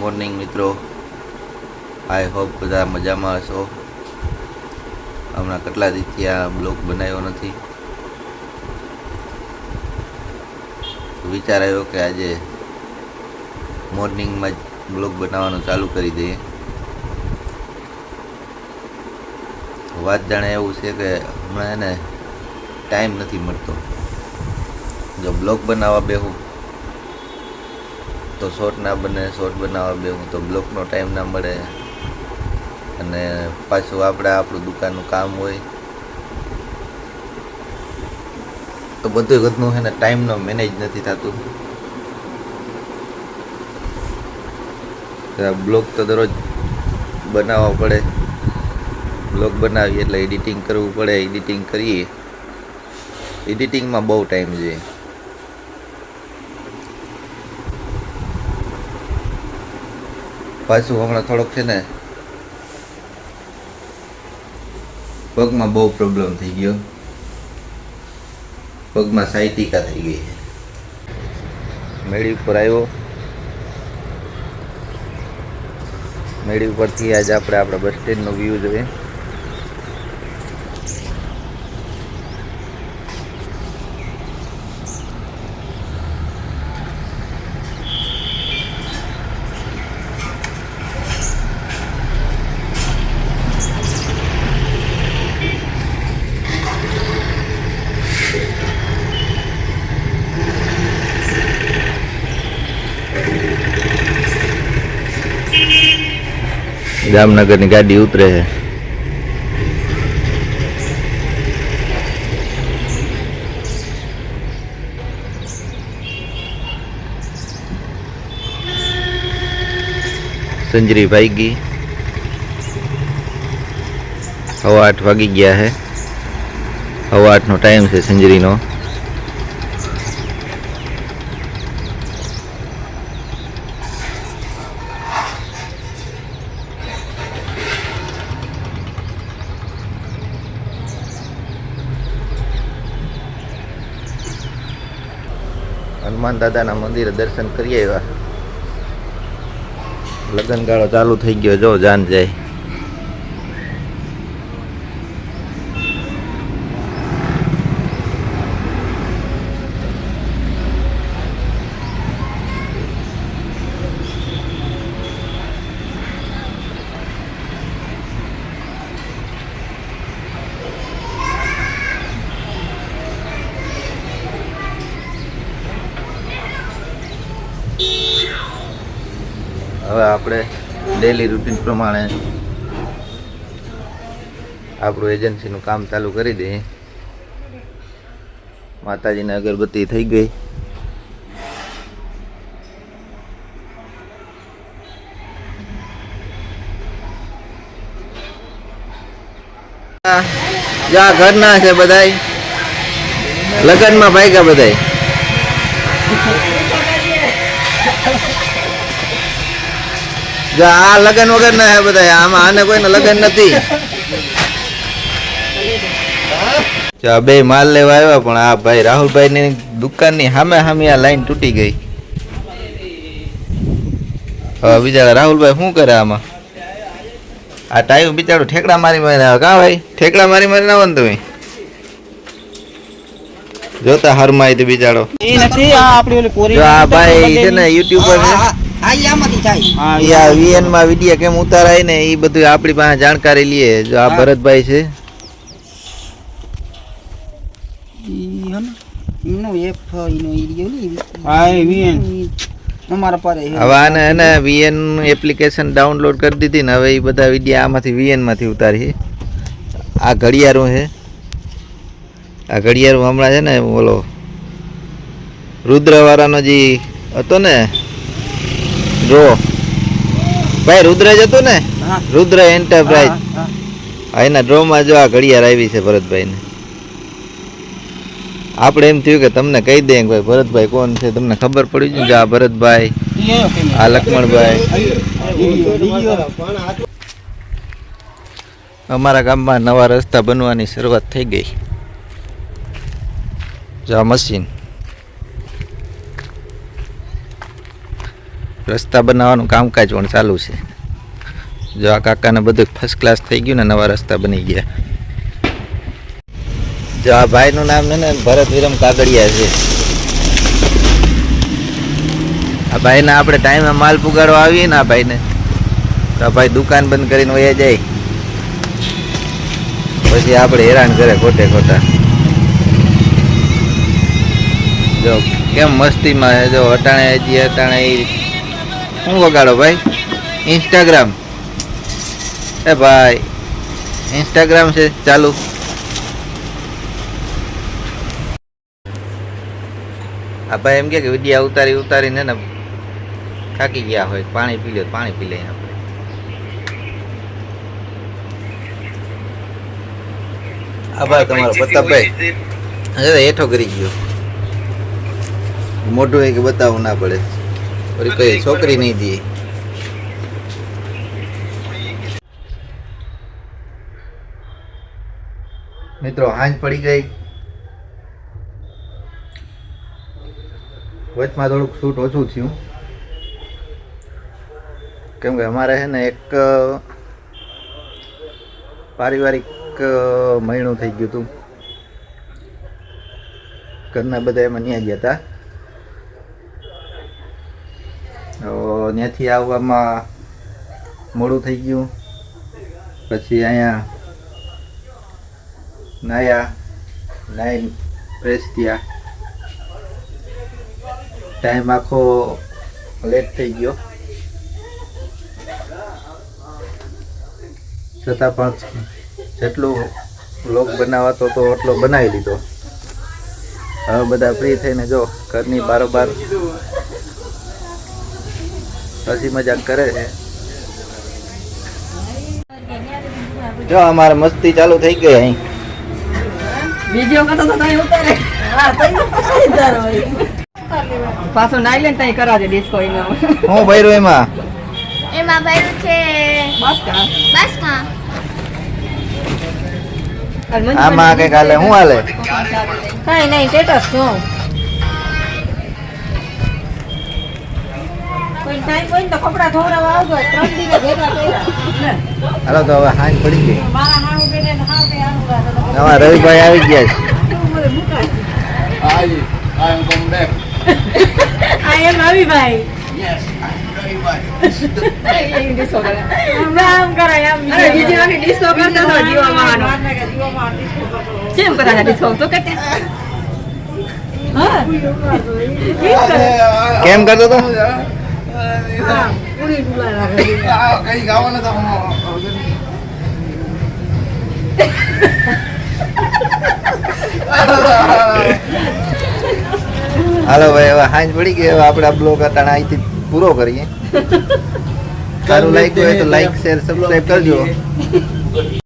Morning મિત્રો, I hope બધા મજામાં હશો. હમણાં કેટલા દિવસથી આ બ્લોગ બનાવ્યો નથી. વિચાર આવ્યો કે આજે મોર્નિંગમાં જ બ્લોગ બનાવવાનું ચાલુ કરી દઈએ. વાત જાણે એવું છે કે હમણાં એને ટાઈમ નથી મળતો. જો બ્લોગ બનાવવા બેહું તો શોર્ટ ના બને, શોર્ટ બનાવવા બેહું તો બ્લોગનો ટાઈમ ના મળે, અને પાછું આપણું દુકાનનું કામ હોય તો બધું ઘરનું છે ને ટાઈમનો મેનેજ નથી થતું. બ્લોગ તો દરરોજ બનાવવા પડે. બ્લોગ બનાવીએ એટલે એડિટિંગ કરવું પડે. એડિટિંગ કરીએ, એડિટિંગમાં બહુ ટાઈમ જોઈએ. પાછું હમણાં થોડોક છે ને પગમાં બહુ પ્રોબ્લેમ થઈ ગયો. પગમાં સાયટિકા થઈ ગઈ. મેળી ઉપર આવ્યો. મેળી ઉપરથી આજે આપણા બસ સ્ટેન્ડનો વ્યૂ જોઈએ. જામનગરની ગાડી ઉતરે છે. સંજરી ભાઈ 8:15 વાગી ગયા છે. 8:15 ટાઈમ છે સંજરીનો. હનુમાન દાદાના મંદિરે દર્શન કરી આવ્યા. લગ્નગાળો ચાલુ થઈ ગયો. જો જાન જાય. હવે આપણે ડેલી રૂટીન પ્રમાણે આપણું એજન્સીનું કામ ચાલુ કરી દઈએ. માતાજીને અગરબત્તી થઈ ગઈ. જા ઘરના છે બધાય, લગ્નમાં ભાગ્યા બધાય. આ લગન વગર ના હે બધા. આમાં આને કોઈને લગન નથી. બે માલ લેવા આવ્યા, પણ આ ભાઈ રાહુલભાઈ ની દુકાન ની સામે સામે આ લાઈન તૂટી ગઈ. હવે બિચારા રાહુલભાઈ શું કરે આમાં? આ ટાઈમ બિચારો ઠેકડા મારી મારી આવે. કા ભાઈ ઠેકડા મારી મારી ના આવવાનું તમે જોતા હરમાય તે બિચારો. આ ભાઈ છે ને યુટ્યુબર છે. વીએન માં વિડીયો કેમ ઉતારાય ને એ બધું આપણી પાસે જાણકારી લઈએ. જો આ ભરતભાઈ છે. હવે આને એને વીએન એપ્લિકેશન ડાઉનલોડ કરી દીધી ને હવે એ બધા વિડીયો આમાંથી વીએન માંથી ઉતારી. આ ઘડિયાળું છે. આ ઘડિયાળું હમણાં છે ને બોલો રુદ્ર વાળાનો જે હતો ને ડ્રો, ભાઈ રુદ્ર જ હતું ને, રુદ્ર એન્ટરપ્રાઇઝ, એના ડ્રોમાં જો આ ઘડિયાળ આવી છે ભરતભાઈને. આપણે એમ થયું કે તમને કહી દઈએ કે ભાઈ ભરતભાઈ કોણ છે, તમને ખબર પડી છે. આ ભરતભાઈ, આ લક્ષ્મણભાઈ. અમારા ગામમાં નવા રસ્તા બનવાની શરૂઆત થઈ ગઈ. જો આ મશીન રસ્તા બનાવવાનું કામકાજ પણ ચાલુ છે. જો આ કાકાને બધું ફર્સ્ટ ક્લાસ થઈ ગયું ને, નવા રસ્તા બની ગયા. જો આ ભાઈનું નામ છે ને ભરત વિરમ કાગડિયા છે. આ ભાઈને આપણે ટાઈમે માલ પુગાડવા આવીએ ને આ ભાઈને, તો આ ભાઈ દુકાન બંધ કરીને વયા જાય, પછી આપણે હેરાન કરે ખોટે ખોટા. જો કેમ મસ્તીમાં છે. જો અટાણે શું વગાડો ભાઈ? ઇન્સ્ટાગ્રામ. એ ભાઈ ઇન્સ્ટાગ્રામ છે ચાલુ. આ ભાઈ એમ કે વિડીયા ઉતારીને ને થાકી ગયા હોય, પાણી પી લે પાણી પી લઈએ આપણે. આભાર તમારો પ્રતાપભાઈ. હેઠો કરી ગયો, મોઢું કે બતાવવું ના પડે, પછી કઈ છોકરી નહીં દે. મિત્રો હાંજ પડી ગઈ. વચમાં થોડુંક શૂટ ઓછું થયું, કેમ કે અમારે છે ને એક પારિવારિક મહિનું થઈ ગયું હતું. ઘરના બધા એમાં ત્યાં ગયા હતા. ત્યાંથી આવવામાં મોડું થઈ ગયું. પછી અહીંયા નાઈન ફ્રેશ થયા, ટાઈમ આખો લેટ થઈ ગયો. છતાં પણ જેટલું વ્લોગ બનાવાતો તો એટલો બનાવી લીધો. હવે બધા ફ્રી થઈને જો ઘરની બારોબાર હસી મજાક કરે છે. જો અમારે મસ્તી ચાલુ થઈ ગઈ. અહીં વિડિયો કરતો તો તઈ ઉતારે. હા તઈ ઉતારો. પાછો નાઈલેન્ડ તઈ કરાવજે ડિસ્કો એનો. હું ભર્યું એમાં ભર્યું છે બસ કા. આમાં કઈક હાલે. શું હાલે? કઈ નહીં, સ્ટેટસ જો. કોઈ ટાઈમ કોઈ તો કપડા ધોવરાવા આવજો. 3 દિવસ ભેગા કર્યા. હાલો તો હવે હાંજ પડી ગઈ. મારા હાઉ બેને હાઉ કે આનું નવા રવિભાઈ આવી ગયા છે. I am coming back. I am Raviભાઈ. Yes, I am very much. A disco કરે. આમ કરાય આમ. અરે વિજયની ડિસ્કો કરતો તો જીવામાં કેમ કરાય ડિસ્કો તો કરતે? હા. કેમ કરતો તો? પૂરી ડુલા રાખે. કઈ ગાવાના તો હાલો ભાઈ હવે હાંજ પડી ગઈ. હવે આપણે આ બ્લોગ અટાણા અહીંથી પૂરો કરીએ. સારું લાગ્યું હોય તો લાઈક શેર સબસ્ક્રાઈબ કરજો.